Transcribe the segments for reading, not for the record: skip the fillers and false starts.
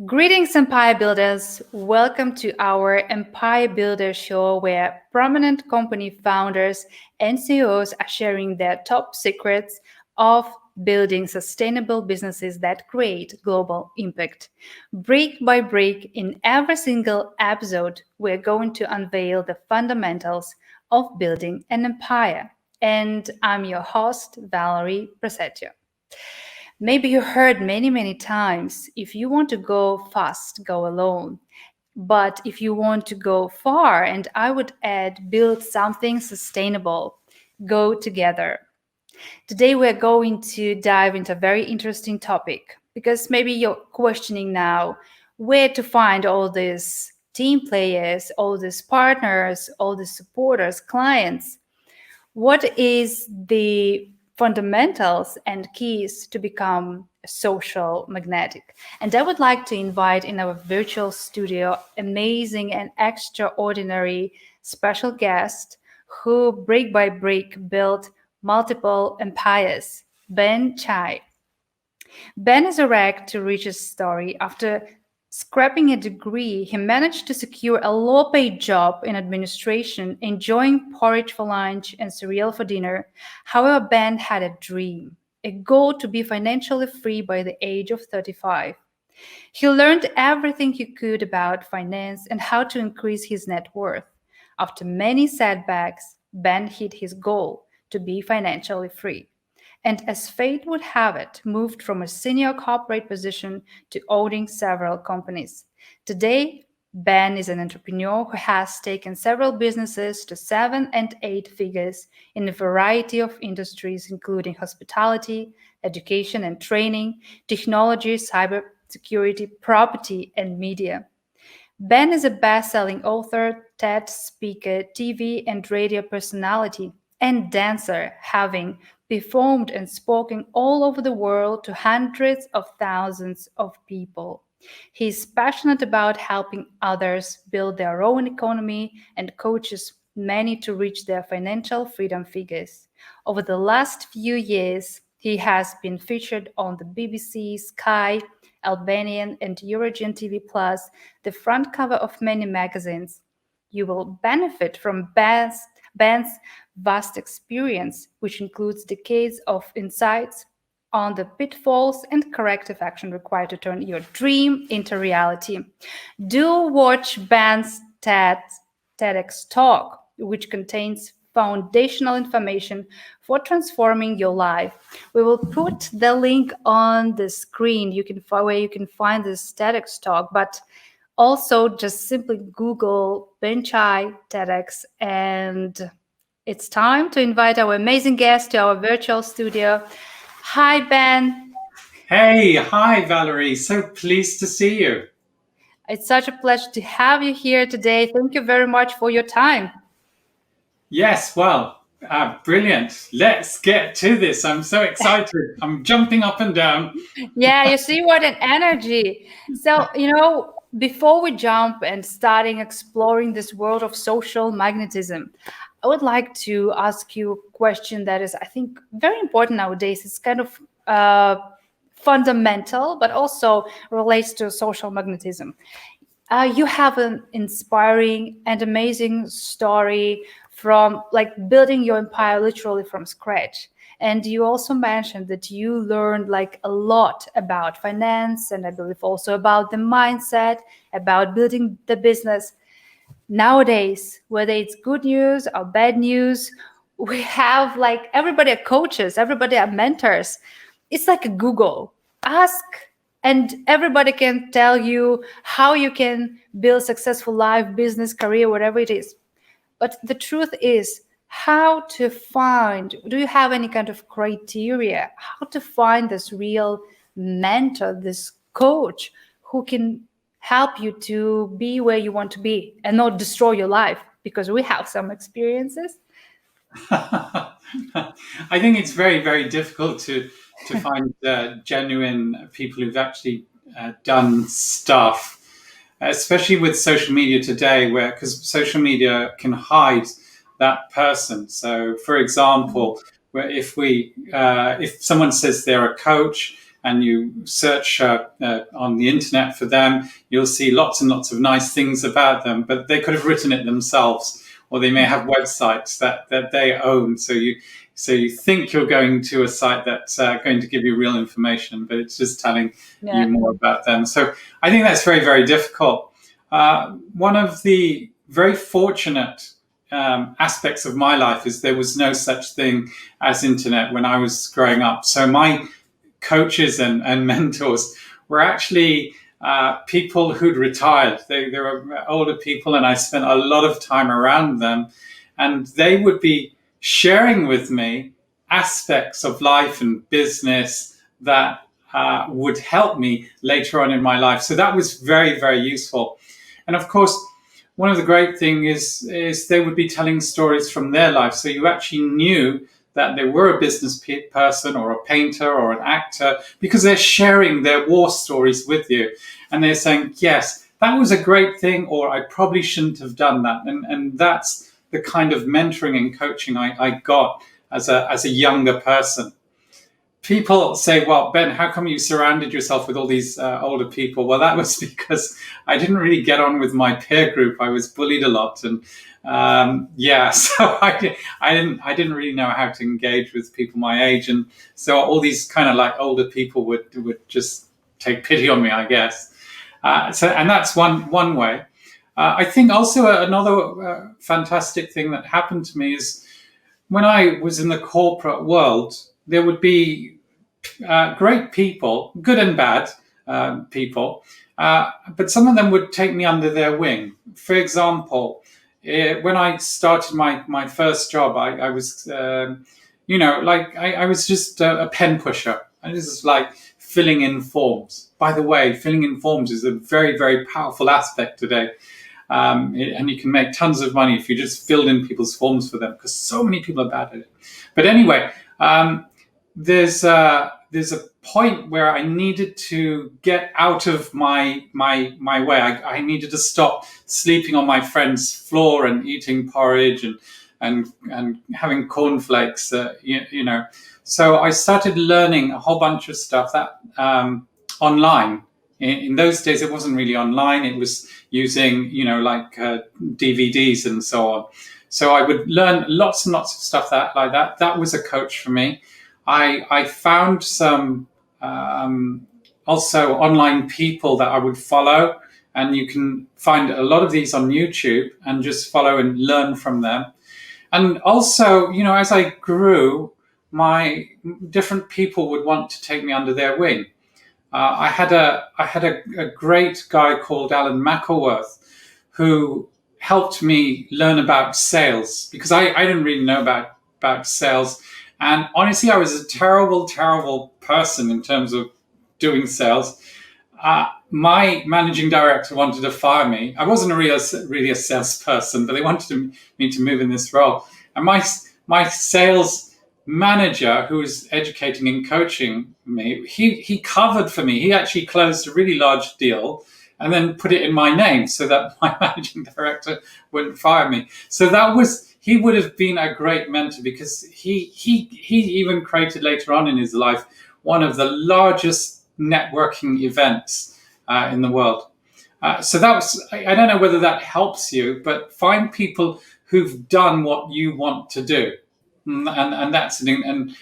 Greetings, Empire Builders. Welcome to our Empire Builder Show, where prominent company founders and CEOs are sharing their top secrets of building sustainable businesses that create global impact. Brick by brick, in every single episode, we're going to unveil the fundamentals of building an empire. And I'm your host, Valerie Prasetyo. Maybe you heard many, many times if you want to go fast, go alone. But if you want to go far, and I would add, build something sustainable, go together. Today, we're going to dive into a very interesting topic because maybe you're questioning now where to find all these team players, all these partners, all these supporters, clients. What is the fundamentals and keys to become social magnetic? And I would like to invite in our virtual studio amazing and extraordinary special guest who brick by brick built multiple empires, Ben Chai. Ben is a wreck to Rich's story. After scrapping a degree, he managed to secure a low-paid job in administration, enjoying porridge for lunch and cereal for dinner. However, Ben had a dream, a goal to be financially free by the age of 35. He learned everything he could about finance and how to increase his net worth. After many setbacks, Ben hit his goal to be financially free, and as fate would have it, moved from a senior corporate position to owning several companies. Today, Ben is an entrepreneur who has taken several businesses to 7 and 8 figures in a variety of industries, including hospitality, education and training, technology, cybersecurity, property, and media. Ben is a best-selling author, TED speaker, TV and radio personality, and dancer, having performed and spoken all over the world to hundreds of thousands of people. He is passionate about helping others build their own economy and coaches many to reach their financial freedom figures. Over the last few years, he has been featured on the BBC, Sky, Albanian, and European TV Plus, the front cover of many magazines. You will benefit from Ben's vast experience, which includes decades of insights on the pitfalls and corrective action required to turn your dream into reality. Do watch Ben's TEDx talk, which contains foundational information for transforming your life. We will put the link on the screen. Where you can find this TEDx talk, but also just simply Google Ben Chai TEDx, and it's time to invite our amazing guest to our virtual studio. Hi, Ben. Hey, hi, Valerie. So pleased to see you. It's such a pleasure to have you here today. Thank you very much for your time. Yes, well, brilliant. Let's get to this. I'm so excited. I'm jumping up and down. Yeah, you see what an energy. So, before we jump and starting exploring this world of social magnetism, I would like to ask you a question that is, I think, very important nowadays. It's kind of fundamental, but also relates to social magnetism. You have an inspiring and amazing story from like building your empire literally from scratch. And you also mentioned that you learned like a lot about finance and I believe also about the mindset, about building the business. Nowadays, whether it's good news or bad news, we have like everybody are coaches, everybody are mentors. It's like a Google. Ask and everybody can tell you how you can build successful life, business, career, whatever it is. But the truth is, how to find, do you have any kind of criteria, how to find this real mentor, this coach who can help you to be where you want to be and not destroy your life? Because we have some experiences. I think it's very, very difficult to find genuine people who've actually done stuff, especially with social media today, because social media can hide that person. So, for example, where if someone says they're a coach and you search on the internet for them, you'll see lots and lots of nice things about them, but they could have written it themselves, or they may have websites that they own. So you think you're going to a site that's going to give you real information, but it's just telling you more about them. So I think that's very, very difficult. One of the very fortunate aspects of my life is there was no such thing as internet when I was growing up. So my coaches and mentors were actually people who'd retired. They were older people, and I spent a lot of time around them, and they would be sharing with me aspects of life and business that would help me later on in my life. So that was very, very useful. And of course, one of the great things is they would be telling stories from their life. So you actually knew that they were a business person or a painter or an actor because they're sharing their war stories with you. And they're saying, yes, that was a great thing, or I probably shouldn't have done that. And that's the kind of mentoring and coaching I got as a younger person. People say, well, Ben, how come you surrounded yourself with all these older people? Well, that was because I didn't really get on with my peer group. I was bullied a lot. And so I didn't really know how to engage with people my age. And so all these kind of like older people would just take pity on me, I guess. And that's one way. I think also another fantastic thing that happened to me is when I was in the corporate world, there would be great people, good and bad people, but some of them would take me under their wing. For example, when I started my first job, I was, I was just a pen pusher. And this is like filling in forms. By the way, filling in forms is a very, very powerful aspect today. And you can make tons of money if you just filled in people's forms for them, because so many people are bad at it. But anyway, there's a point where I needed to get out of my way. I needed to stop sleeping on my friend's floor and eating porridge and having cornflakes. So I started learning a whole bunch of stuff that online. In those days, it wasn't really online. It was using, DVDs and so on. So I would learn lots and lots of stuff like that. That was a coach for me. I found some also online people that I would follow, and you can find a lot of these on YouTube and just follow and learn from them. And also, as I grew, my different people would want to take me under their wing. I had a great guy called Alan McElworth who helped me learn about sales, because I didn't really know about sales. And honestly, I was a terrible, terrible person in terms of doing sales. My managing director wanted to fire me. I wasn't really a salesperson, but they wanted me to move in this role. And my sales manager, who was educating and coaching me, he covered for me. He actually closed a really large deal and then put it in my name so that my managing director wouldn't fire me. So he would have been a great mentor, because he even created later on in his life one of the largest networking events in the world. So that was, I don't know whether that helps you, but find people who've done what you want to do. And that's and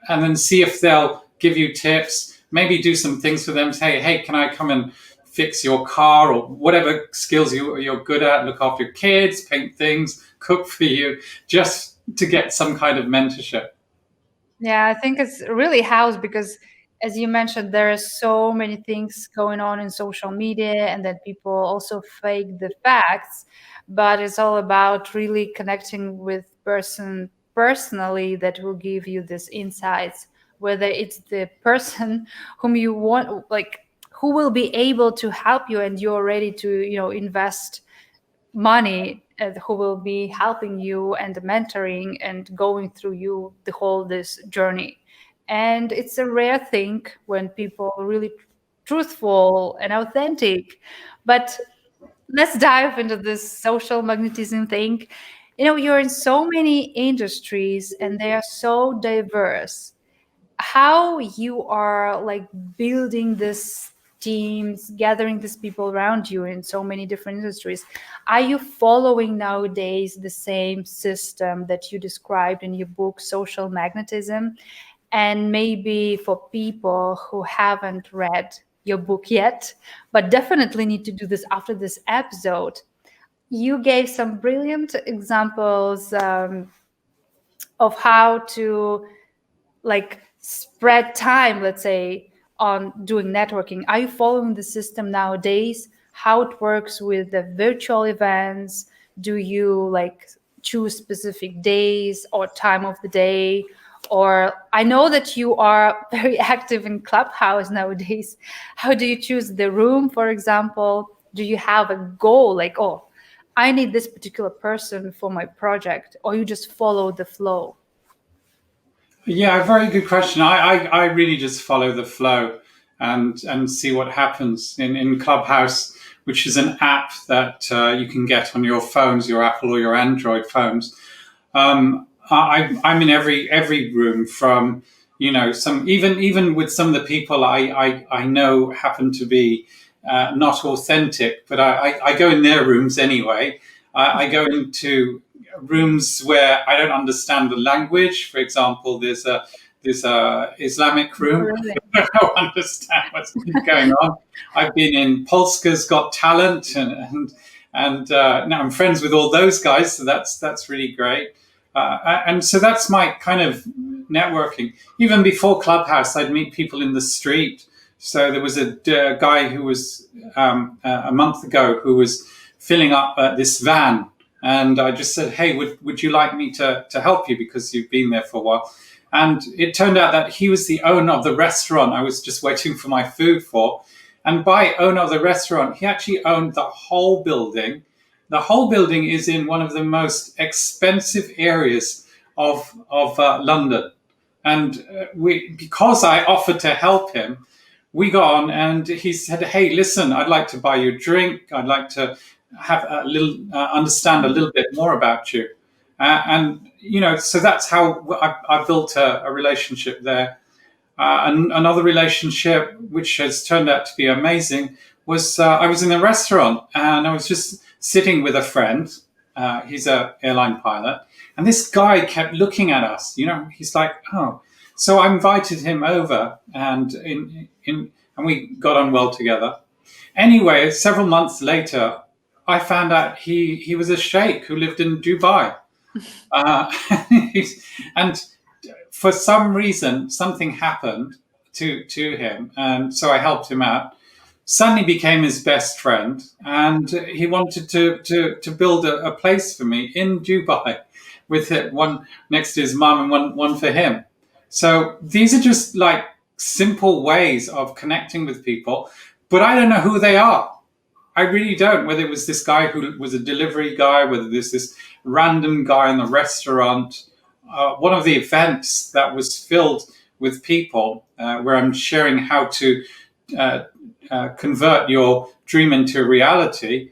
then see if they'll give you tips. Maybe do some things for them. Say, hey, can I come and fix your car, or whatever skills you're good at? Look after your kids, paint things, cook for you, just to get some kind of mentorship. Yeah, I think it's really helps because, as you mentioned, there are so many things going on in social media, and that people also fake the facts. But it's all about really connecting with person personally that will give you these insights. Whether it's the person whom you want, like who will be able to help you, and you're ready to, invest money, who will be helping you and mentoring and going through you the whole this journey. And it's a rare thing when people are really truthful and authentic. But let's dive into this social magnetism thing. You're in so many industries and they are so diverse. how you are like building this teams, gathering these people around you in so many different industries. Are you following nowadays the same system that you described in your book, Social Magnetism? And maybe for people who haven't read your book yet, but definitely need to do this after this episode, you gave some brilliant examples of how to like spread time, let's say, on doing networking. Are you following the system nowadays, how it works with the virtual events? Do you like choose specific days or time of the day? Or I know that you are very active in Clubhouse nowadays. How do you choose the room, for example? Do you have a goal like, oh, I need this particular person for my project, or you just follow the flow? Yeah, very good question. I really just follow the flow and see what happens in Clubhouse, which is an app that you can get on your phones, your Apple or your Android phones. I'm in every room from, some, even with some of the people I know happen to be not authentic, but I go in their rooms anyway. I go into rooms where I don't understand the language. For example, there's a Islamic room. Really? I don't understand what's going on. I've been in Polska's Got Talent, and now I'm friends with all those guys, so that's really great. And so that's my kind of networking. Even before Clubhouse, I'd meet people in the street. So there was a guy who was a month ago who was filling up this van, and I just said, "Hey, would you like me to help you because you've been there for a while?" And it turned out that he was the owner of the restaurant I was just waiting for my food for. And by owner of the restaurant, he actually owned the whole building. The whole building is in one of the most expensive areas of London. And because I offered to help him, we got on and he said, "Hey, listen, I'd like to buy you a drink. I'd like to have a little, understand a little bit more about you." So that's how I built a relationship there. And another relationship, which has turned out to be amazing, was I was in a restaurant and I was just sitting with a friend. He's an airline pilot. And this guy kept looking at us. He's like, "Oh." So I invited him over and we got on well together. Anyway, several months later, I found out he was a sheikh who lived in Dubai. Uh, and for some reason, something happened to him, and so I helped him out. Suddenly became his best friend, and he wanted to build a place for me in Dubai, with it, one next to his mum and one for him. So these are just like simple ways of connecting with people, but I don't know who they are. I really don't. Whether it was this guy who was a delivery guy, whether there's this random guy in the restaurant, one of the events that was filled with people, where I'm sharing how to uh, convert your dream into reality.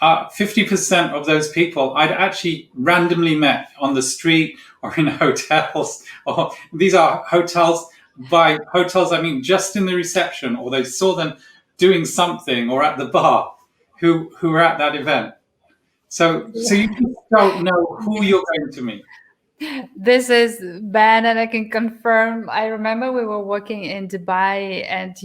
50% of those people I'd actually randomly met on the street or in hotels. Or these are hotels. By hotels, I mean just in the reception, or they saw them doing something, or at the bar, who were at that event. So you just don't know who you're going to meet. This is Ben, and I can confirm. I remember we were working in Dubai, and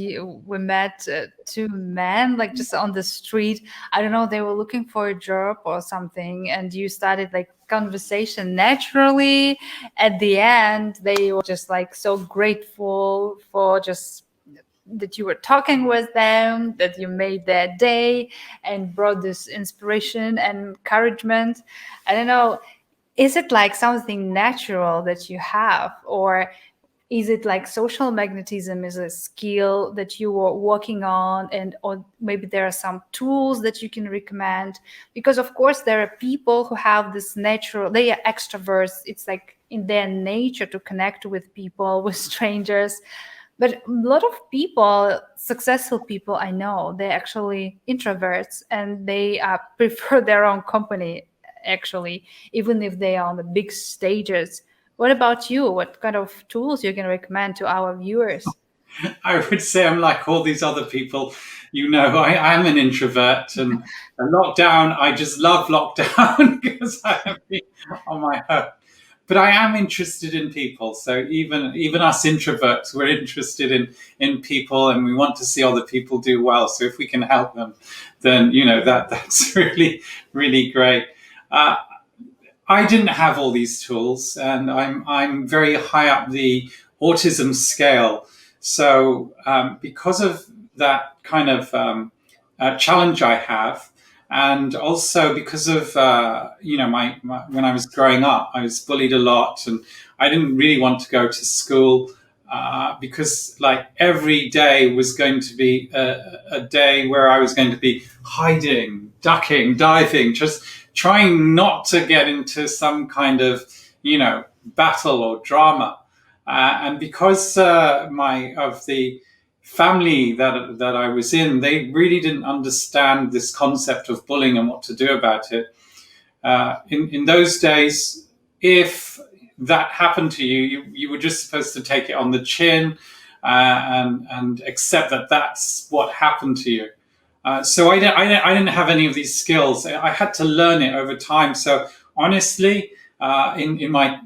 we met two men, like just on the street. I don't know, they were looking for a job or something, and you started like conversation naturally. At the end, they were just like so grateful for just that you were talking with them, that you made their day and brought this inspiration and encouragement. I don't know, is it like something natural that you have, or is it like social magnetism is a skill that you are working on, and or maybe there are some tools that you can recommend? Because of course there are people who have this natural, they are extroverts, it's like in their nature to connect with people, with strangers. But a lot of people, successful people I know, they're actually introverts, and they prefer their own company, actually, even if they are on the big stages. What about you? What kind of tools you can recommend to our viewers? I would say I'm like all these other people. I am an introvert, and lockdown, I just love lockdown because I have been on my own. But I am interested in people. So even us introverts, we're interested in people, and we want to see other people do well. So if we can help them, then that's really great. Uh, I didn't have all these tools, and I'm very high up the autism scale. So because of that kind of challenge I have, and also because of my when I was growing up, I was bullied a lot, and I didn't really want to go to school. Because like every day was going to be a day where I was going to be hiding, ducking, diving, just trying not to get into some kind of battle or drama. And because of the family that I was in, they really didn't understand this concept of bullying and what to do about it. In those days, if that happened to you, you were just supposed to take it on the chin and accept that that's what happened to you. So I didn't have any of these skills. I had to learn it over time. So honestly, in my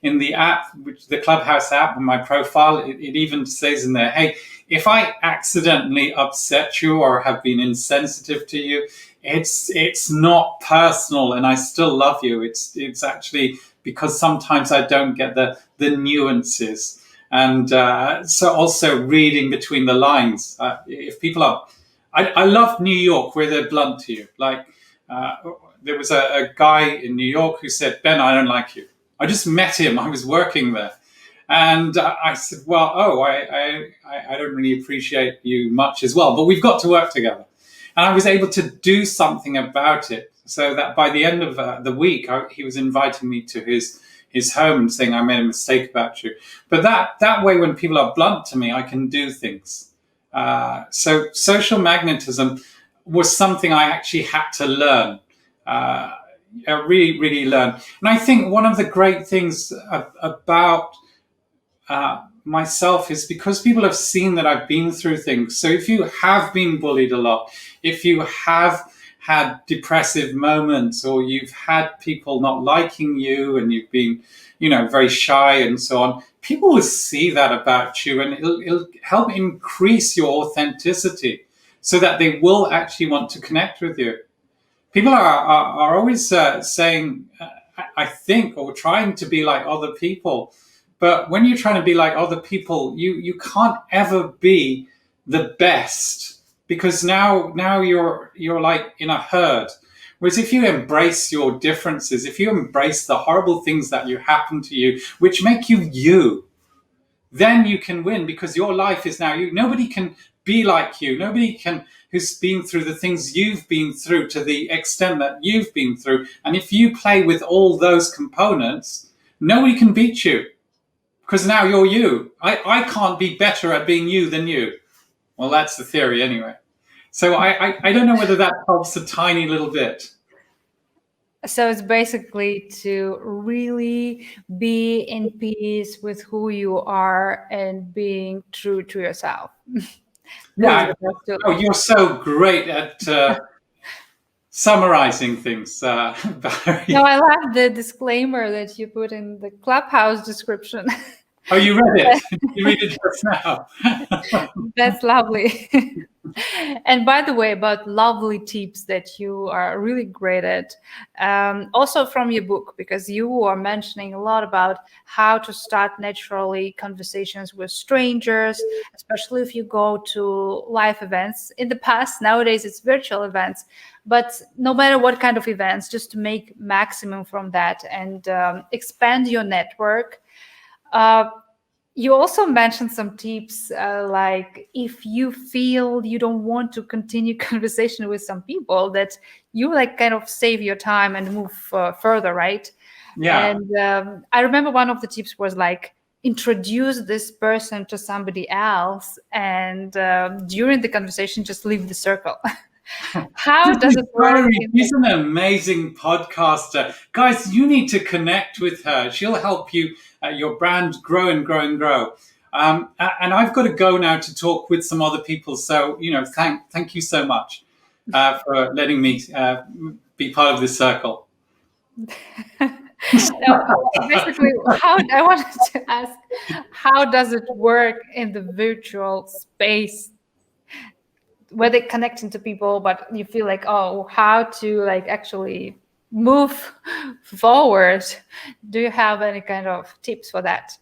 in the app, the Clubhouse app, in my profile, it even says in there, "Hey, if I accidentally upset you or have been insensitive to you, it's not personal, and I still love you. It's actually because sometimes I don't get the nuances." And so also reading between the lines. If people are, I love New York where they're blunt to you. Like there was a guy in New York who said, "Ben, I don't like you." I just met him. I was working there. And I said, "Well, I don't really appreciate you much as well, but we've got to work together." And I was able to do something about it, so that by the end of the week, he was inviting me to his home and saying, "I made a mistake about you." But that way, when people are blunt to me, I can do things. So social magnetism was something I actually had to learn. I really learn. And I think one of the great things about myself is because people have seen that I've been through things. So if you have been bullied a lot, if you have had depressive moments, or you've had people not liking you and you've been, very shy and so on, people will see that about you, and it'll help increase your authenticity so that they will actually want to connect with you. People are always saying, I think, or trying to be like other people. But when you're trying to be like other people, you can't ever be the best, because now you're like in a herd. Whereas if you embrace your differences, if you embrace the horrible things that you happen to you, which make you, then you can win, because your life is now you. Nobody can be like you. Nobody can who's been through the things you've been through to the extent that you've been through. And if you play with all those components, nobody can beat you, because now you're you. I can't be better at being you than you. Well, that's the theory anyway. So I don't know whether that helps a tiny little bit. So it's basically to really be in peace with who you are and being true to yourself. Yeah. Oh, you're so great at summarizing things, Valerie. No, I love the disclaimer that you put in the Clubhouse description. Oh, you read it? You read it just now. That's lovely. And by the way, about lovely tips that you are really great at, also from your book, because you are mentioning a lot about how to start naturally conversations with strangers, especially if you go to live events. In the past, nowadays it's virtual events, but no matter what kind of events, just to make maximum from that and expand your network. You also mentioned some tips, like if you feel you don't want to continue conversation with some people, that you like kind of save your time and move further, right? Yeah. And I remember one of the tips was like, introduce this person to somebody else, and during the conversation, just leave the circle. How This does is it work? Valerie. She's an amazing podcaster. Guys, you need to connect with her. She'll help you, your brand grow and grow and grow. And I've got to go now to talk with some other people. So, thank you so much for letting me be part of this circle. Now, basically, how I wanted to ask, how does it work in the virtual space where they connecting to people, but you feel like, oh, how to like actually move forward? Do you have any kind of tips for that?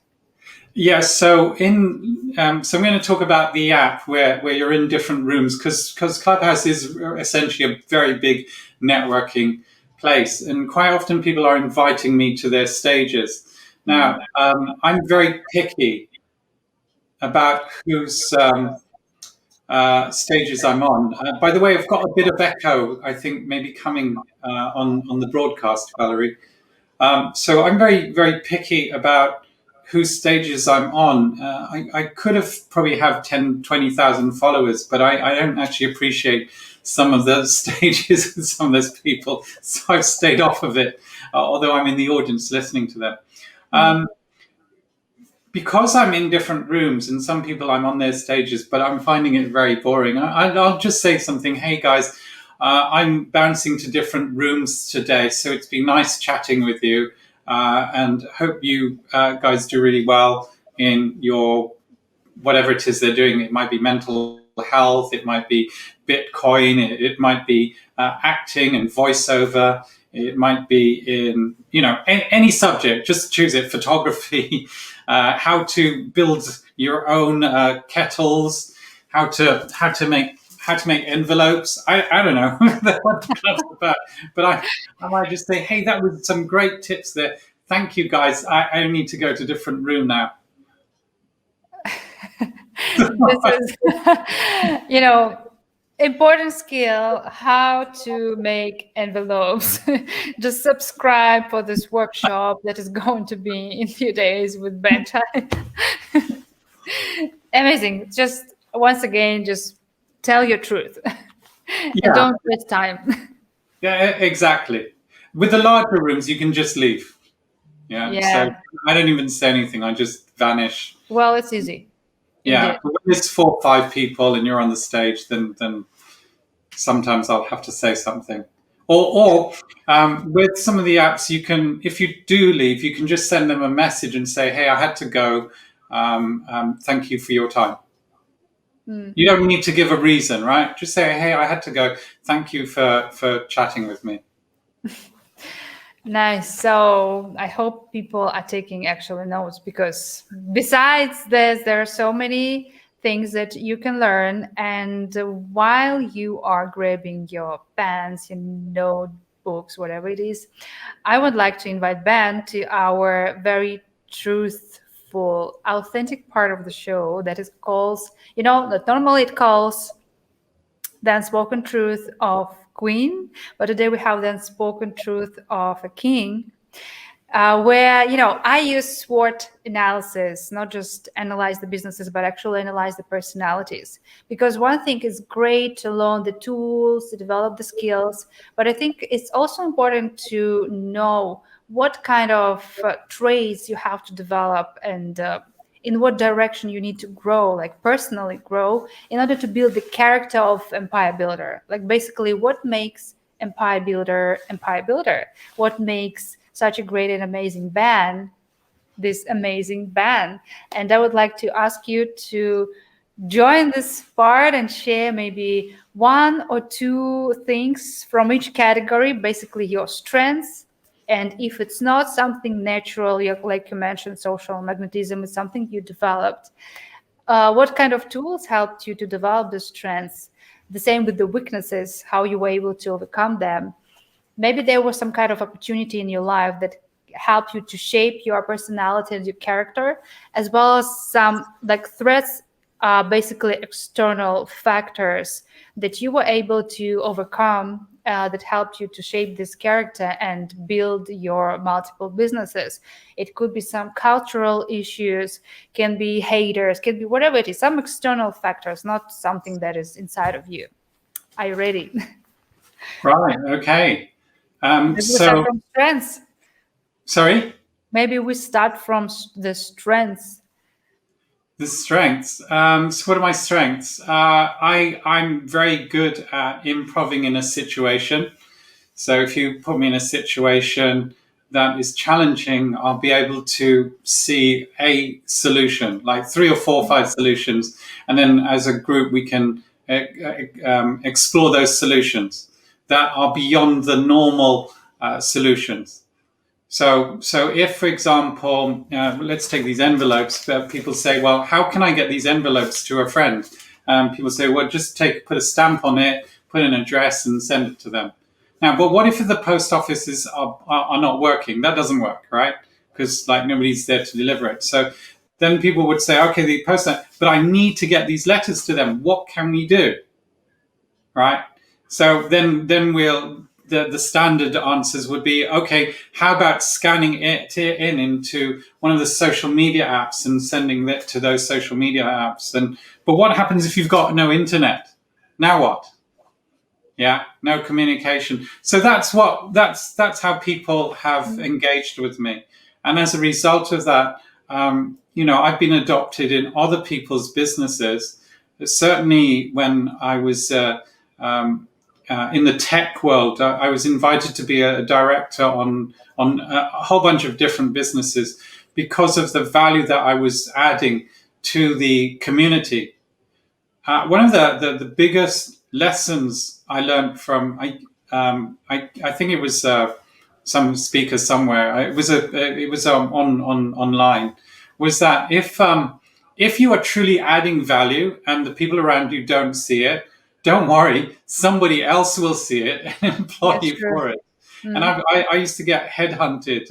Yes, so I'm going to talk about the app where you're in different rooms because Clubhouse is essentially a very big networking place, and quite often people are inviting me to their stages. Now, I'm very picky about whose stages I'm on. By the way, I've got a bit of echo, I think, maybe coming on the broadcast, Valerie. So I'm very, very picky about whose stages I'm on. I could have probably have 10, 20,000 followers, but I don't actually appreciate some of the stages with some of those people. So I've stayed off of it, although I'm in the audience listening to them. Because I'm in different rooms and some people I'm on their stages, but I'm finding it very boring. I'll just say something. Hey guys, I'm bouncing to different rooms today, so it's been nice chatting with you, and hope you guys do really well in your whatever it is they're doing. It might be mental health, it might be Bitcoin, it might be acting and voiceover. It might be in, any subject. Just choose it. Photography, how to build your own kettles, how to make envelopes. I don't know what the club's about, but I might just say, hey, that was some great tips there. Thank you, guys. I need to go to a different room now. This is, important skill, how to make envelopes. Just subscribe for this workshop that is going to be in a few days with Benta. Amazing. Just once again, just tell your truth and don't waste time. Yeah, exactly. With the larger rooms, you can just leave. Yeah. So I don't even say anything. I just vanish. Well, it's easy. Yeah. Indeed. But when it's 4 or 5 people and you're on the stage, then sometimes I'll have to say something. Or with some of the apps, you can, if you do leave, you can just send them a message and say, "Hey, I had to go. Thank you for your time." You don't need to give a reason, right? Just say, "Hey, I had to go. Thank you for chatting with me." Nice. So I hope people are taking actual notes, because besides this, there are so many things that you can learn. And while you are grabbing your pens, your notebooks, whatever it is, I would like to invite Ben to our very truthful, authentic part of the show that is calls, that normally it calls the unspoken truth of queen, but today we have the unspoken truth of a king, where I use SWOT analysis, not just analyze the businesses, but actually analyze the personalities. Because one thing is great to learn the tools, to develop the skills, but I think it's also important to know what kind of traits you have to develop, and in what direction you need to grow, like personally grow, in order to build the character of empire builder. Like basically, what makes empire builder? What makes such a great and amazing band this amazing band? And I would like to ask you to join this part and share maybe 1 or 2 things from each category, basically your strengths. And if it's not something natural, like you mentioned, social magnetism is something you developed, what kind of tools helped you to develop the strengths? The same with the weaknesses, how you were able to overcome them. Maybe there was some kind of opportunity in your life that helped you to shape your personality and your character, as well as some like threats, basically external factors that you were able to overcome, that helped you to shape this character and build your multiple businesses. It could be some cultural issues, can be haters, can be whatever it is, some external factors, not something that is inside of you. Are you ready? Right. Okay. Maybe we start So, from strengths. sorry. Maybe we start from the strengths. The strengths. So, what are my strengths? I'm very good at improving in a situation. So, if you put me in a situation that is challenging, I'll be able to see a solution, like three or four or five solutions, and then as a group we can explore those solutions that are beyond the normal solutions. So if, for example, let's take these envelopes. People say, "Well, how can I get these envelopes to a friend?" People say, "Well, just put a stamp on it, put an address, and send it to them." Now, but what if the post offices are not working? That doesn't work, right? Because like nobody's there to deliver it. So then people would say, "Okay, the post, but I need to get these letters to them. What can we do?" Right? So then the standard answers would be, okay, how about scanning it into one of the social media apps and sending it to those social media apps? And but what happens if you've got no internet? Now what? Yeah, no communication. So that's how people have engaged with me, and as a result of that, I've been adopted in other people's businesses. Certainly, when I was in the tech world, I was invited to be a director on a whole bunch of different businesses because of the value that I was adding to the community. One of the biggest lessons I learned from I think it was some speaker somewhere. It was on online. Was that if you are truly adding value and the people around you don't see it, don't worry, somebody else will see it and employ That's you true. for it. And I used to get headhunted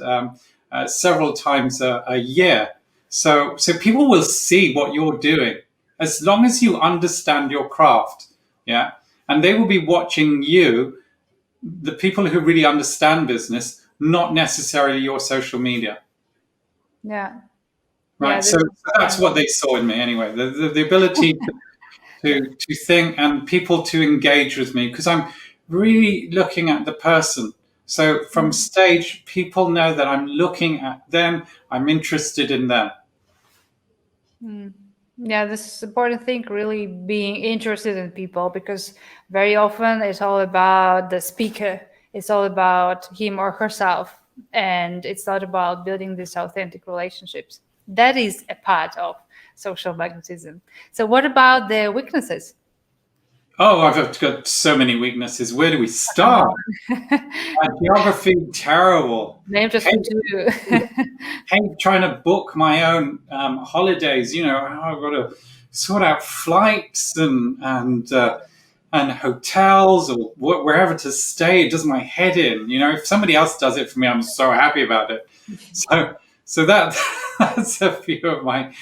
several times a year. So people will see what you're doing as long as you understand your craft. Yeah. And they will be watching you, the people who really understand business, not necessarily your social media. Yeah. Yeah. Right. So that's what they saw in me anyway. The ability to think and people to engage with me because I'm really looking at the person. So from stage, people know that I'm looking at them, I'm interested in them. Yeah, this is important thing, really being interested in people, because very often it's all about the speaker. It's all about him or herself, and it's not about building these authentic relationships. That is a part of social magnetism. So, what about the weaknesses? Oh, I've got so many weaknesses. Where do we Come start? on, My geography, terrible. name just Hate, two. hate trying to book my own holidays. I've got to sort out flights and hotels or wherever to stay. It does my head in. If somebody else does it for me, I'm so happy about it. So that that's a few of mine.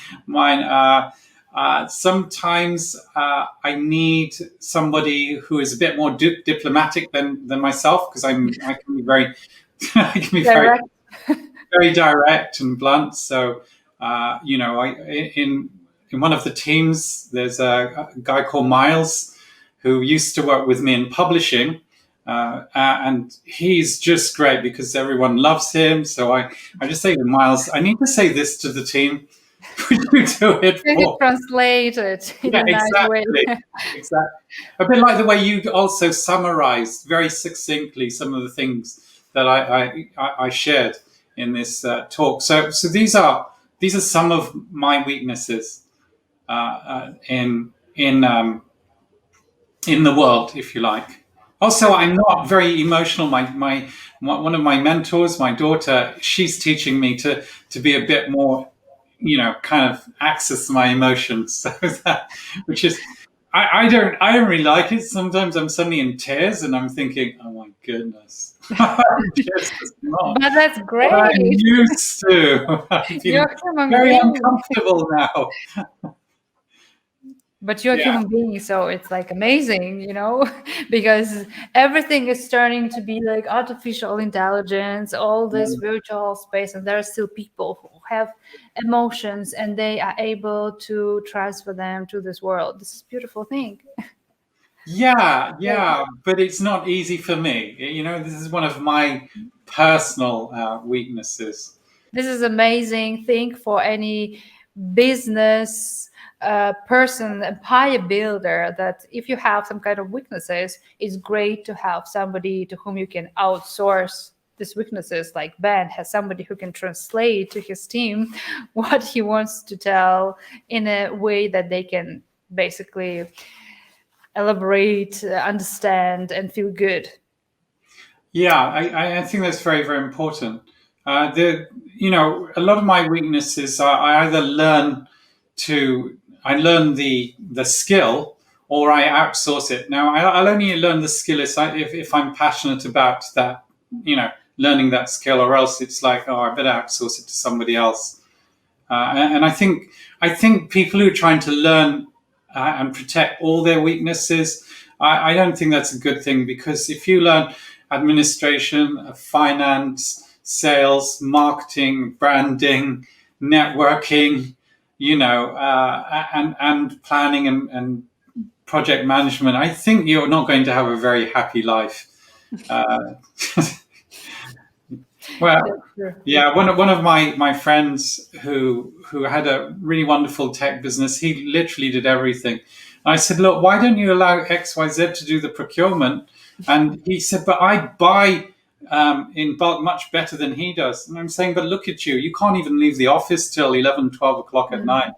Sometimes I need somebody who is a bit more diplomatic than myself because I can be very I can be Direct. very direct and blunt. So in one of the teams, there's a guy called Miles who used to work with me in publishing. And he's just great because everyone loves him. So I just say to Miles, I need to say this to the team. Would you do it You can for? translate it in Yeah, a nice way. exactly. Exactly. A bit like the way you also summarized very succinctly some of the things that I shared in this talk. So these are some of my weaknesses in the world, if you like. Also, I'm not very emotional. My one of my mentors, my daughter, she's teaching me to be a bit more, kind of access my emotions. So that, which is, I don't really like it. Sometimes I'm suddenly in tears and I'm thinking, oh my goodness, this is not But that's what I'm great. used to. I'm You're feeling a human very being. uncomfortable now. But you're a Yeah. human being, so it's like amazing, because everything is starting to be like artificial intelligence, all this virtual space, and there are still people who have emotions and they are able to transfer them to this world. This is a beautiful thing. Yeah, but it's not easy for me. This is one of my personal weaknesses. This is amazing thing for any business person, empire builder, that if you have some kind of weaknesses, it's great to have somebody to whom you can outsource these weaknesses. Like Ben has somebody who can translate to his team what he wants to tell in a way that they can basically elaborate, understand, and feel good. Yeah, I think that's very, very important. A lot of my weaknesses are I either I learn the skill or I outsource it. Now, I'll only learn the skill if I'm passionate about that, you know, learning that skill, or else it's like, oh, I better outsource it to somebody else. And I think people who are trying to learn and protect all their weaknesses, I don't think that's a good thing, because if you learn administration, finance, sales, marketing, branding, networking, and planning and project management, I think you're not going to have a very happy life. Uh, well, yeah, one of my friends who had a really wonderful tech business, he literally did everything. I said, look, why don't you allow XYZ to do the procurement? And he said, but I buy in bulk much better than he does. And I'm saying, but look at you, you can't even leave the office till 11, 12 o'clock at night.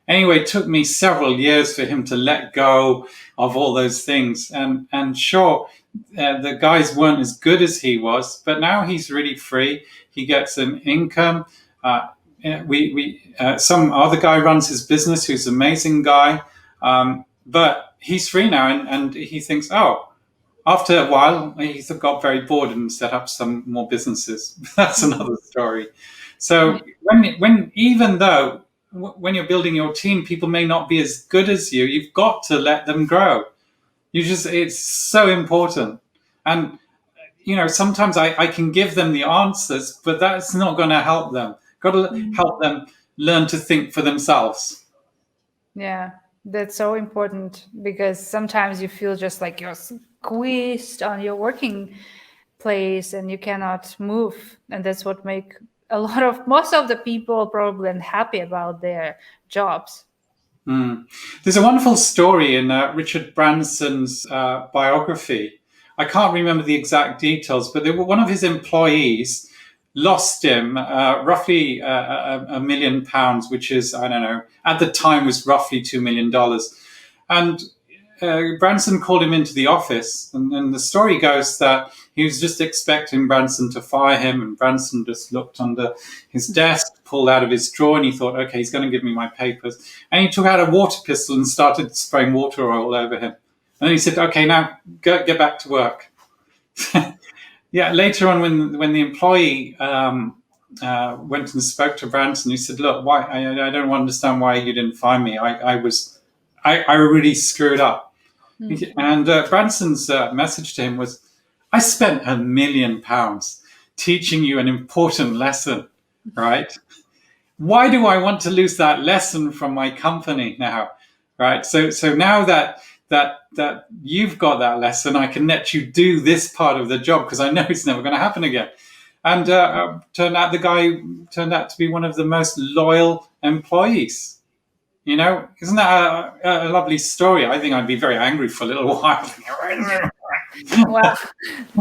Anyway, it took me several years for him to let go of all those things. And sure, the guys weren't as good as he was, but now he's really free. He gets an income. Some other guy runs his business, who's an amazing guy, but he's free now, and he thinks, oh, after a while, he got very bored and set up some more businesses. That's another story. So when even though when you're building your team, people may not be as good as you, you've got to let them grow. It's so important. And sometimes I can give them the answers, but that's not going to help them. Got to help them learn to think for themselves. Yeah, that's so important, because sometimes you feel just like you're squeezed on your working place and you cannot move. And that's what make most of the people probably unhappy about their jobs. There's a wonderful story in Richard Branson's biography. I can't remember the exact details, but one of his employees lost him roughly £1 million, which is, I don't know, at the time was roughly $2 million. And Branson called him into the office, and the story goes that he was just expecting Branson to fire him, and Branson just looked under his desk, pulled out of his drawer, and he thought, okay, he's going to give me my papers. And he took out a water pistol and started spraying water all over him. And then he said, okay, now get back to work. Yeah, later on, when the employee went and spoke to Branson, he said, look, why I don't understand why you didn't fire me. I really screwed up. And Branson's message to him was, I spent £1 million teaching you an important lesson, right? Why do I want to lose that lesson from my company now, right? So now that you've got that lesson, I can let you do this part of the job, because I know it's never going to happen again. And the guy turned out to be one of the most loyal employees. Isn't that a lovely story? I think I'd be very angry for a little while. Well,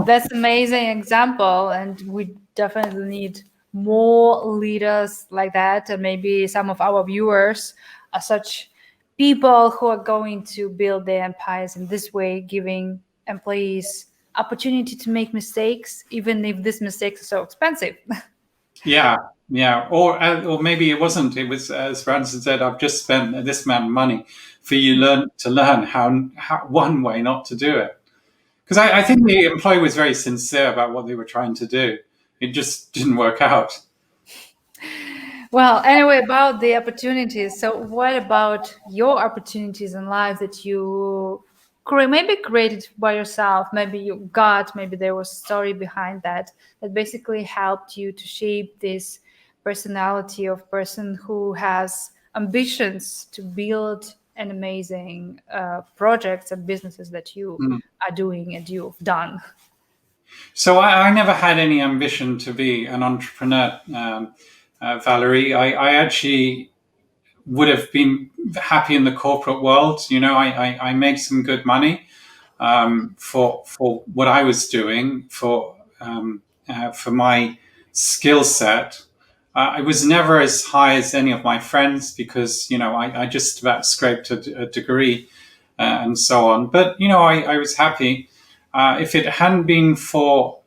that's an amazing example, and we definitely need more leaders like that, and maybe some of our viewers are such people who are going to build their empires in this way, giving employees opportunity to make mistakes, even if these mistakes are so expensive. Yeah, or maybe it wasn't. It was, as Branson said, I've just spent this amount of money for you to learn how one way not to do it. Because I think the employee was very sincere about what they were trying to do. It just didn't work out. Well, anyway, about the opportunities. So, what about your opportunities in life that you maybe created by yourself? Maybe you got, maybe there was a story behind that basically helped you to shape this personality of person who has ambitions to build and amazing projects and businesses that you Mm. are doing and you've done. So I never had any ambition to be an entrepreneur, Valerie. I actually would have been happy in the corporate world. I made some good money for what I was doing for my skill set. I was never as high as any of my friends because I just about scraped a degree and so on. But I was happy. If it hadn't been for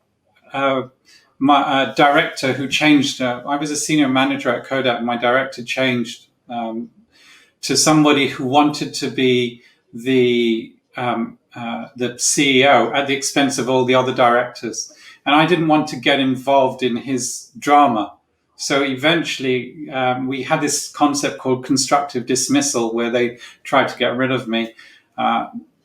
my director who changed, I was a senior manager at Kodak. My director changed to somebody who wanted to be the CEO at the expense of all the other directors. And I didn't want to get involved in his drama. So eventually, we had this concept called constructive dismissal, where they tried to get rid of me.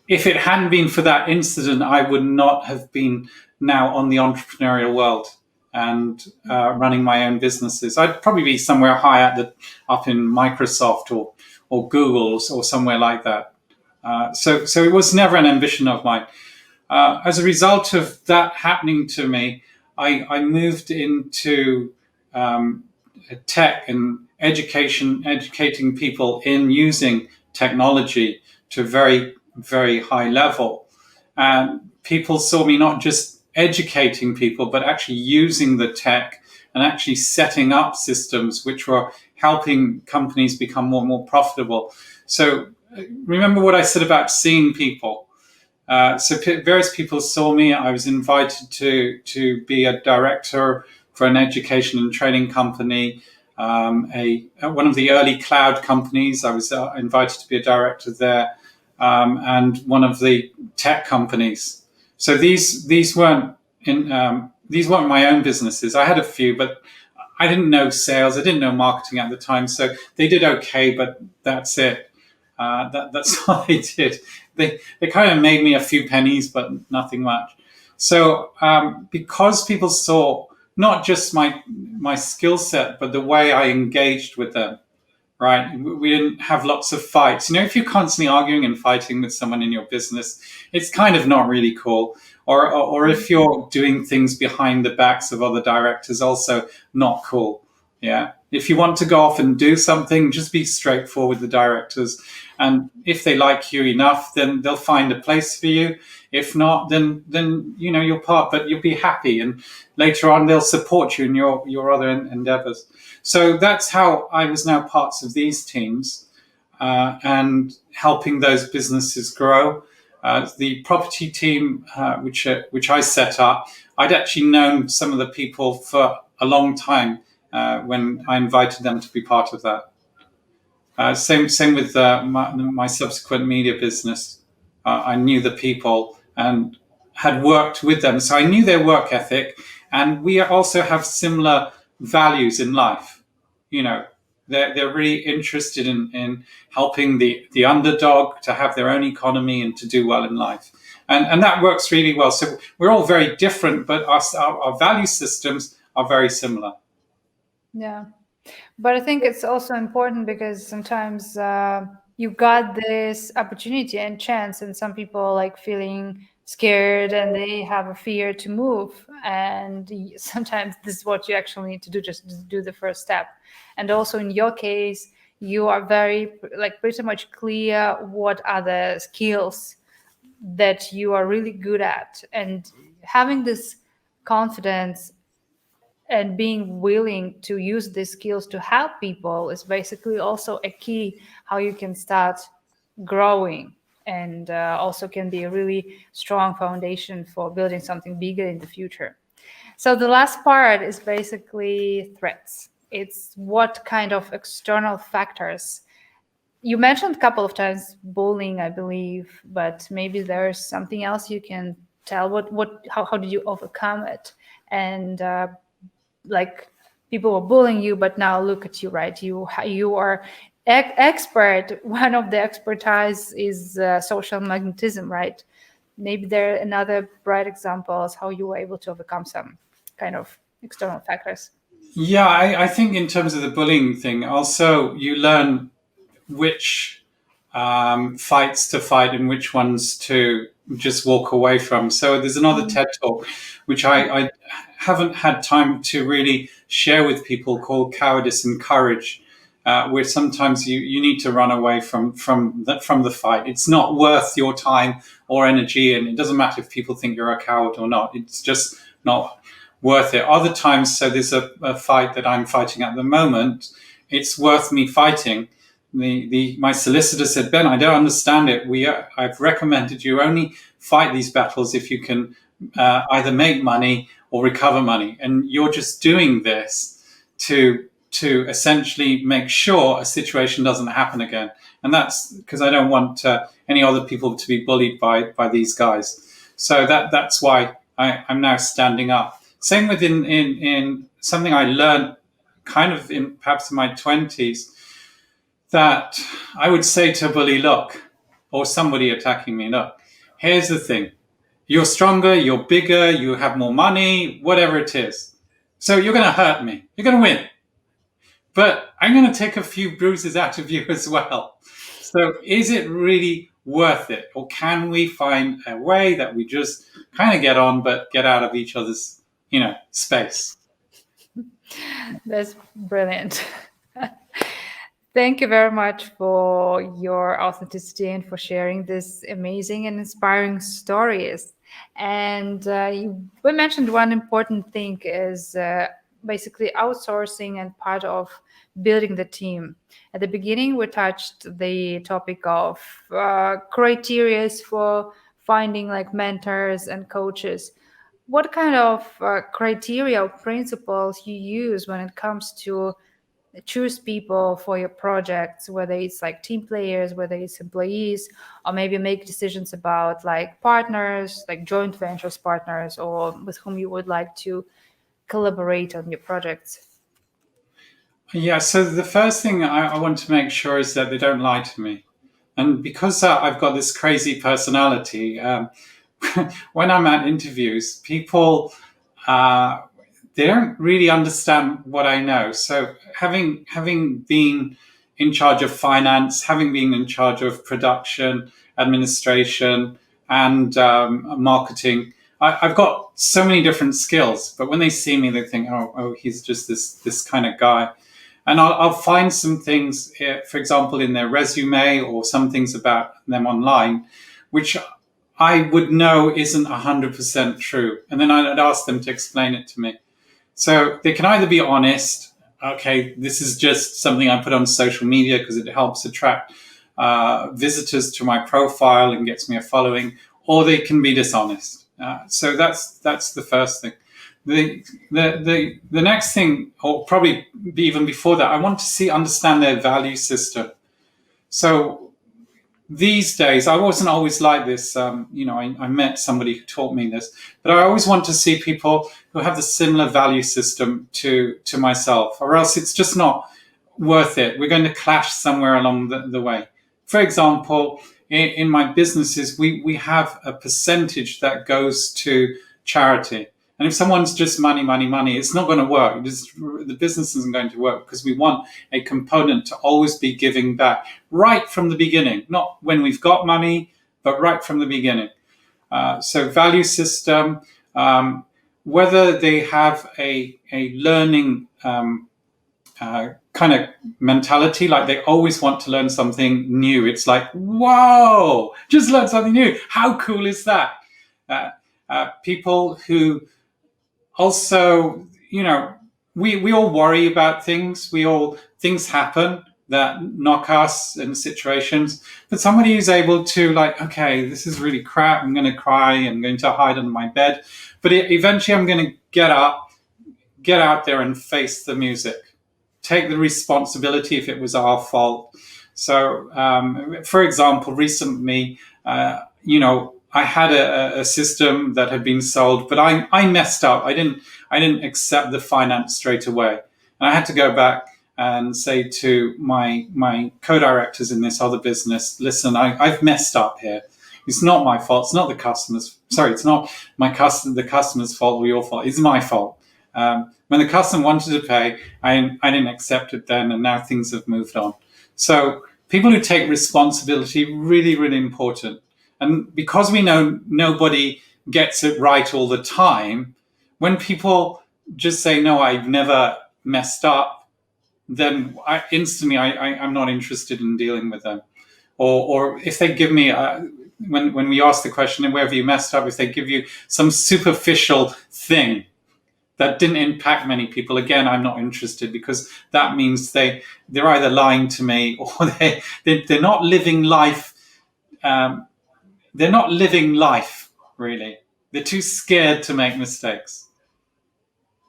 If it hadn't been for that incident, I would not have been now on the entrepreneurial world and running my own businesses. I'd probably be somewhere high up in Microsoft or Google or somewhere like that. So it was never an ambition of mine. As a result of that happening to me, I moved into tech and educating people in using technology to a very, very high level. And people saw me not just educating people, but actually using the tech and actually setting up systems which were helping companies become more and more profitable. So remember what I said about seeing people. So various people saw me. I was invited to be a director for an education and training company, one of the early cloud companies. I was invited to be a director there, and one of the tech companies. So these weren't my own businesses. I had a few, but I didn't know sales. I didn't know marketing at the time. So they did okay, but that's it. That's all they did. They kind of made me a few pennies, but nothing much. So because people saw not just my skill set, but the way I engaged with them, right? We didn't have lots of fights. If you're constantly arguing and fighting with someone in your business, it's kind of not really cool. Or if you're doing things behind the backs of other directors, also not cool. Yeah. If you want to go off and do something, just be straightforward with the directors. And if they like you enough, then they'll find a place for you. If not, then you'll part, but you'll be happy. And later on, they'll support you in your other endeavors. So that's how I was now parts of these teams and helping those businesses grow. The property team, which I set up, I'd actually known some of the people for a long time when I invited them to be part of that. Same with my subsequent media business. I knew the people and had worked with them, so I knew their work ethic, and we also have similar values in life. They're really interested in helping the underdog to have their own economy and to do well in life, and that works really well. So we're all very different, but our value systems are very similar. Yeah. But I think it's also important because sometimes you got this opportunity and chance, and some people like feeling scared and they have a fear to move. And sometimes this is what you actually need to do, just do the first step. And also in your case, you are very pretty much clear what are the skills that you are really good at, and having this confidence and being willing to use these skills to help people is basically also a key how you can start growing, and also can be a really strong foundation for building something bigger in the future. So the last part is basically threats. It's what kind of external factors. You mentioned a couple of times bullying, I believe, but maybe there's something else you can tell. How did you overcome it? And like people were bullying you, but now look at you, right? You are expert. One of the expertise is social magnetism, right? Maybe there are another bright examples how you were able to overcome some kind of external factors. Yeah, I think in terms of the bullying thing, also you learn which fights to fight and which ones to just walk away from. So there's another TED talk, which I haven't had time to really share with people, called Cowardice and Courage, where sometimes you need to run away from the fight. It's not worth your time or energy, and it doesn't matter if people think you're a coward or not. It's just not worth it. Other times, so there's a fight that I'm fighting at the moment. It's worth me fighting. My solicitor said, Ben, I don't understand it. I've recommended you only fight these battles if you can either make money or recover money, and you're just doing this to essentially make sure a situation doesn't happen again. And that's because I don't want any other people to be bullied by these guys. So that's why I'm now standing up. Same with in something I learned kind of perhaps in my 20s, that I would say to a bully, look, or somebody attacking me, look, here's the thing. You're stronger, you're bigger, you have more money, whatever it is. So you're going to hurt me. You're going to win. But I'm going to take a few bruises out of you as well. So is it really worth it? Or can we find a way that we just kind of get on, but get out of each other's, space? That's brilliant. Thank you very much for your authenticity and for sharing these amazing and inspiring stories. And we mentioned one important thing is basically outsourcing and part of building the team. At the beginning, we touched the topic of criteria for finding like mentors and coaches. What kind of criteria or principles you use when it comes to choose people for your projects, whether it's like team players, whether it's employees, or maybe make decisions about like partners, like joint ventures partners, or with whom you would like to collaborate on your projects? Yeah, so the first thing I want to make sure is that they don't lie to me. And because I've got this crazy personality, when I'm at interviews, people they don't really understand what I know. So having been in charge of finance, having been in charge of production, administration, and marketing, I've got so many different skills. But when they see me, they think, oh, he's just this kind of guy. And I'll find some things, for example, in their resume or some things about them online, which I would know isn't 100% true. And then I'd ask them to explain it to me. So they can either be honest, okay, this is just something I put on social media because it helps attract visitors to my profile and gets me a following, or they can be dishonest. So that's the first thing. The next thing, or probably even before that, I want to understand their value system. So these days, I wasn't always like this. I met somebody who taught me this, but I always want to see people who have the similar value system to myself, or else it's just not worth it. We're going to clash somewhere along the way. For example, in my businesses, we have a percentage that goes to charity. And if someone's just money, it's not going to work. The business isn't going to work because we want a component to always be giving back right from the beginning, not when we've got money, but right from the beginning. So value system, whether they have a learning kind of mentality, like they always want to learn something new. It's like, whoa, just learn something new. How cool is that? People who also, we all worry about things. Things happen that knock us in situations. But somebody who's able to okay, this is really crap. I'm going to cry. I'm going to hide under my bed. But eventually I'm going to get up, get out there and face the music. Take the responsibility if it was our fault. So, for example, recently, I had a system that had been sold, but I messed up. I didn't accept the finance straight away, and I had to go back and say to my co-directors in this other business, listen, I've messed up here. It's not my fault. It's not the customer's. Sorry, it's not the customer's fault or your fault. It's my fault. When the customer wanted to pay, I didn't accept it then, and now things have moved on. So people who take responsibility, really, really important. And because we know nobody gets it right all the time, when people just say, no, I've never messed up, then I'm not interested in dealing with them. Or if they give me, when we ask the question, where have you messed up, if they give you some superficial thing that didn't impact many people, again, I'm not interested, because that means they're either lying to me, or they're not living life. They're not living life, really. They're too scared to make mistakes.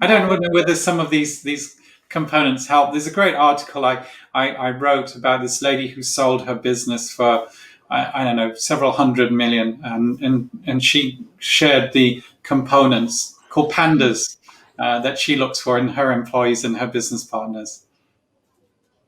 I don't know whether some of these components help. There's a great article I wrote about this lady who sold her business for, I don't know, several hundred million, and she shared the components called pandas that she looks for in her employees and her business partners.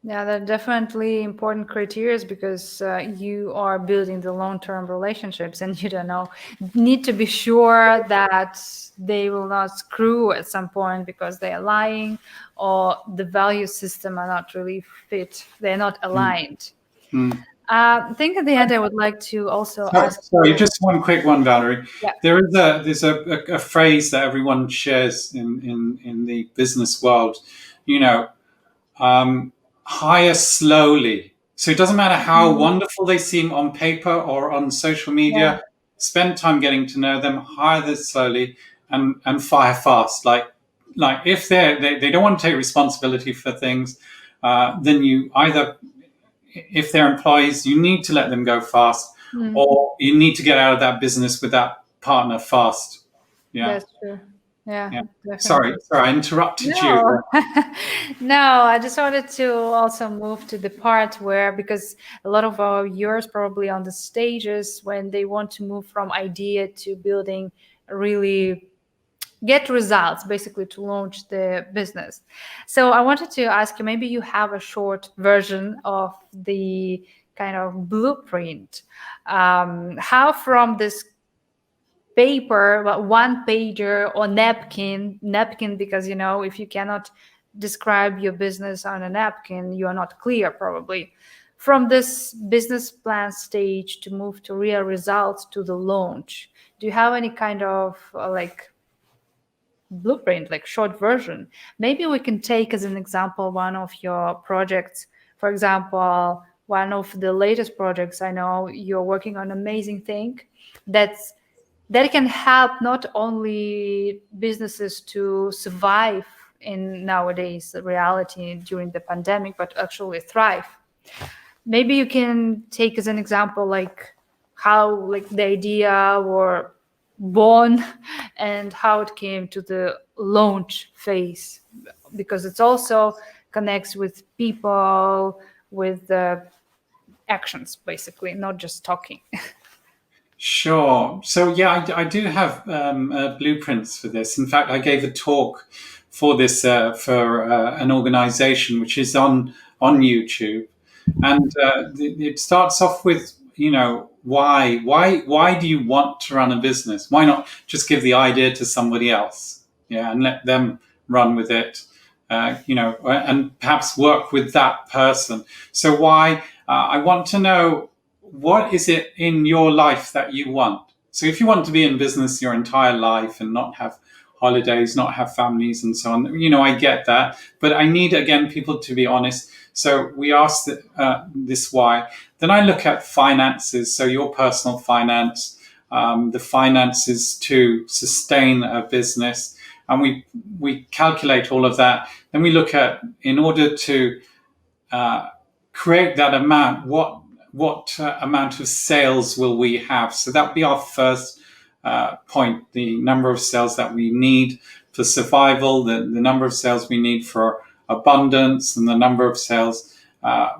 Yeah, they're definitely important criteria, because you are building the long-term relationships, and you don't know, need to be sure that they will not screw at some point because they are lying, or the value system are not really fit. They're not aligned. Mm. I think at the end, I would like to also ask. Sorry, just one quick one, Valerie. Yeah. There's a phrase that everyone shares in the business world. You know, hire slowly. So it doesn't matter how wonderful they seem on paper or on social media. Yeah. Spend time getting to know them. Hire them slowly, and fire fast. Like if they don't want to take responsibility for things, then you either, if they're employees, you need to let them go fast, or you need to get out of that business with that partner fast. Yeah. That's true. Yeah. Yeah. Sorry, I interrupted you. No. No, I just wanted to also move to the part where, because a lot of our viewers probably on the stages when they want to move from idea to building, really get results, basically to launch the business. So I wanted to ask you, maybe you have a short version of the kind of blueprint, how from this paper, one pager or napkin, because if you cannot describe your business on a napkin, you are not clear, probably, from this business plan stage to move to real results to the launch. Do you have any kind of like blueprint, like short version? Maybe we can take as an example one of your projects. For example, one of the latest projects, I know you're working on an amazing thing that can help not only businesses to survive in nowadays reality during the pandemic, but actually thrive. Maybe you can take as an example like how like the idea were born and how it came to the launch phase, because it's also connects with people, with the actions, basically, not just talking. Sure. So yeah, I do have blueprints for this. In fact, I gave a talk for this for an organization which is on YouTube, and it starts off with, why do you want to run a business? Why not just give the idea to somebody else, and let them run with it, and perhaps work with that person. So why I want to know, what is it in your life that you want? So if you want to be in business your entire life and not have holidays, not have families and so on, I get that. But I need, again, people to be honest. So we ask this why. Then I look at finances. So your personal finance, the finances to sustain a business. And we calculate all of that. Then we look at, in order to create that amount, what amount of sales will we have? So that would be our first point, the number of sales that we need for survival, the number of sales we need for abundance, and the number of sales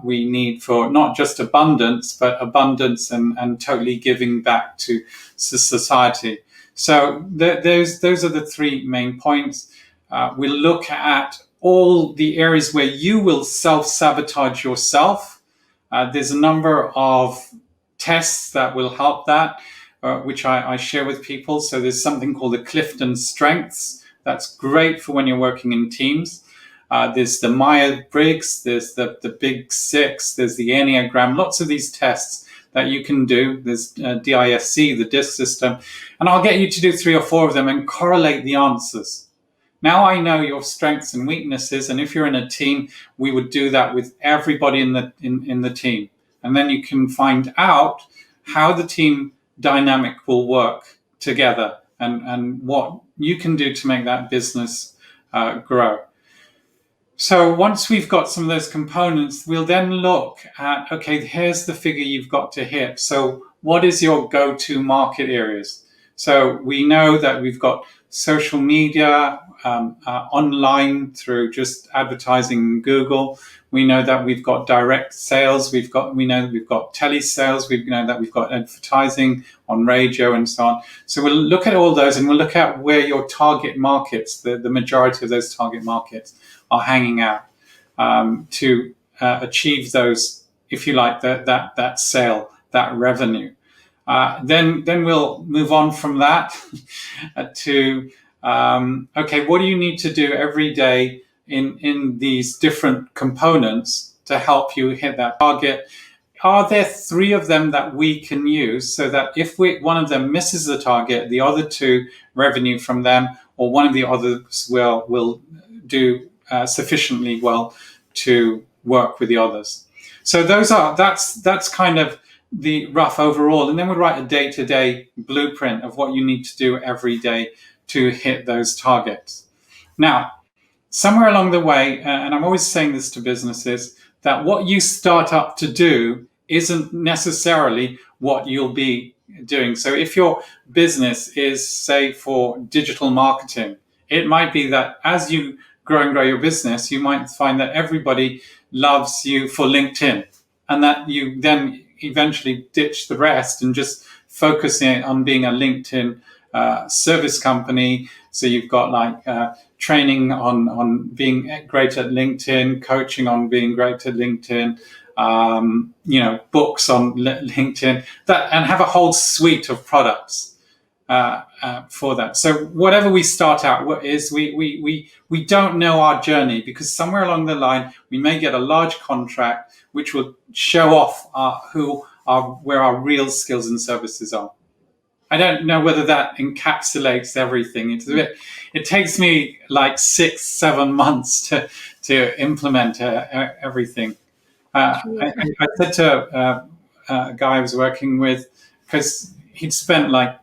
we need for not just abundance, but abundance and totally giving back to society. So those are the three main points. We'll look at all the areas where you will self-sabotage yourself. There's a number of tests that will help that, which I share with people. So there's something called the Clifton Strengths. That's great for when you're working in teams. There's the Myers-Briggs, there's the Big Six, there's the Enneagram, lots of these tests that you can do. There's DISC, the DISC system. And I'll get you to do 3 or 4 of them and correlate the answers. Now I know your strengths and weaknesses, and if you're in a team, we would do that with everybody in the team. And then you can find out how the team dynamic will work together and what you can do to make that business grow. So once we've got some of those components, we'll then look at, okay, here's the figure you've got to hit. So what is your go-to market areas? So we know that we've got social media, online through just advertising in Google. We know that we've got direct sales. We know that we've got telesales. We know that we've got advertising on radio and so on. So we'll look at all those and we'll look at where your target markets, the majority of those target markets, are hanging out to achieve those, if you like, that sale, that revenue. Then we'll move on from that to okay, what do you need to do every day in these different components to help you hit that target? Are there 3 of them that we can use so that if one of them misses the target, the other 2 revenue from them, or one of the others will do sufficiently well to work with the others? So that's kind of the rough overall, and then we'll write a day-to-day blueprint of what you need to do every day to hit those targets. Now, somewhere along the way, and I'm always saying this to businesses, that what you start up to do isn't necessarily what you'll be doing. So if your business is, say, for digital marketing, it might be that as you grow and grow your business, you might find that everybody loves you for LinkedIn, and that you then eventually ditch the rest and just focusing on being a LinkedIn service company. So you've got like training on being great at LinkedIn, coaching on being great at LinkedIn, books on LinkedIn, and have a whole suite of products for that. So whatever we start out is, we don't know our journey, because somewhere along the line we may get a large contract which will show off where our real skills and services are. I don't know whether that encapsulates everything. It takes me like 6-7 months to implement everything. I said to a guy I was working with, because he'd spent like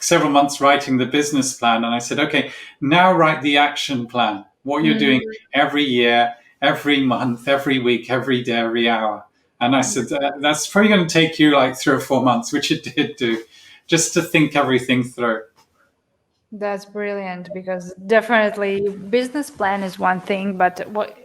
several months writing the business plan, and I said, okay, now write the action plan. What you're doing every year, every month, every week, every day, every hour. And I said, that's probably going to take you like 3 or 4 months, which it did do, just to think everything through. That's brilliant, because definitely business plan is one thing, but what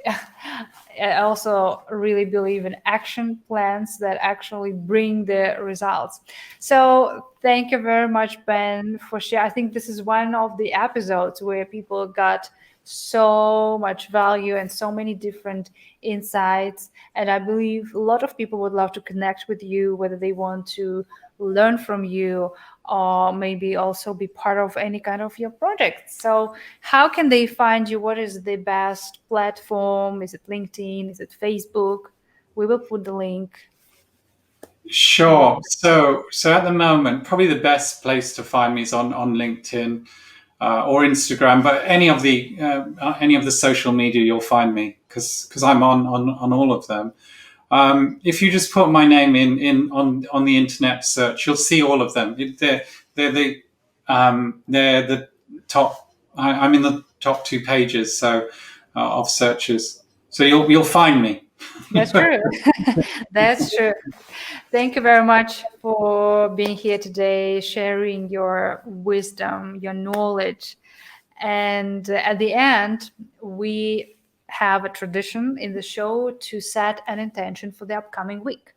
I also really believe in action plans that actually bring the results. So thank you very much, Ben, for sharing. I think this is one of the episodes where people got so much value and so many different insights. And I believe a lot of people would love to connect with you, whether they want to learn from you or maybe also be part of any kind of your project. So how can they find you? What is the best platform? Is it LinkedIn? Is it Facebook? We will put the link. Sure. So at the moment, probably the best place to find me is on LinkedIn or Instagram, but any of the social media, you'll find me, because I'm on all of them. If you just put my name in on the internet search, you'll see all of them. They're the top. I'm in the top 2 pages of searches, so you'll find me. That's true. That's true. Thank you very much for being here today, sharing your wisdom, your knowledge. And at the end, we have a tradition in the show to set an intention for the upcoming week.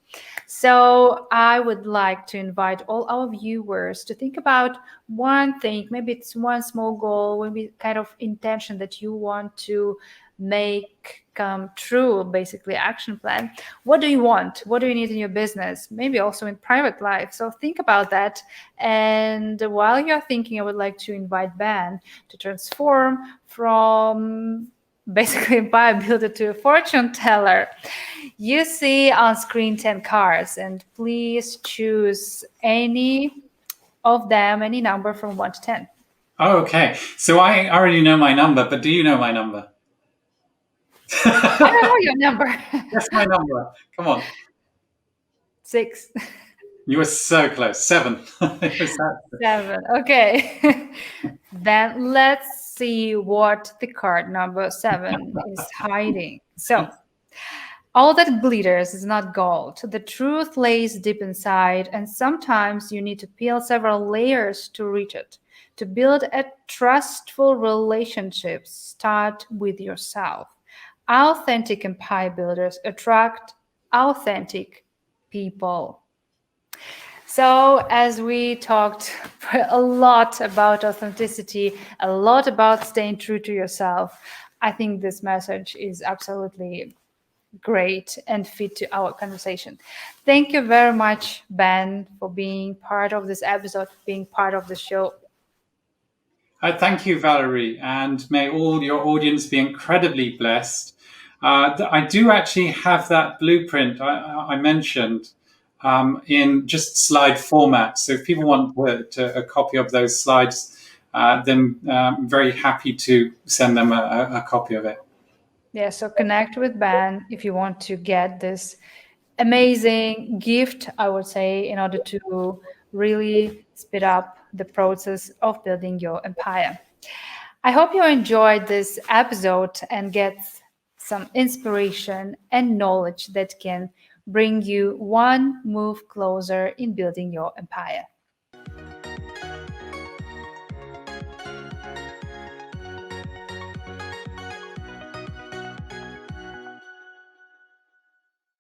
So I would like to invite all our viewers to think about one thing. Maybe it's one small goal, maybe kind of intention that you want to make come true, basically action plan. What do you want? What do you need in your business? Maybe also in private life. So think about that. And while you're thinking, I would like to invite Ben to transform from basically empire builder to a fortune teller. You see on screen 10 cards, and please choose any of them, any number from 1 to 10. Oh, okay. So I already know my number, but do you know my number? I don't know your number. Guess my number. Come on. 6. You were so close. 7. It was that. 7. Okay. Then let's see what the card number 7 is hiding. So, all that glitters is not gold. The truth lays deep inside, and sometimes you need to peel several layers to reach it. To build a trustful relationship, start with yourself. Authentic empire builders attract authentic people. So, as we talked a lot about authenticity, a lot about staying true to yourself, I think this message is absolutely great and fit to our conversation. Thank you very much, Ben, for being part of this episode, being part of the show. Thank you, Valerie, and may all your audience be incredibly blessed. I do actually have that blueprint I mentioned in just slide format. So if people want a copy of those slides, then I'm very happy to send them a copy of it. Yeah, so connect with Ben if you want to get this amazing gift, I would say, in order to really speed up the process of building your empire. I hope you enjoyed this episode and get some inspiration and knowledge that can bring you one move closer in building your empire.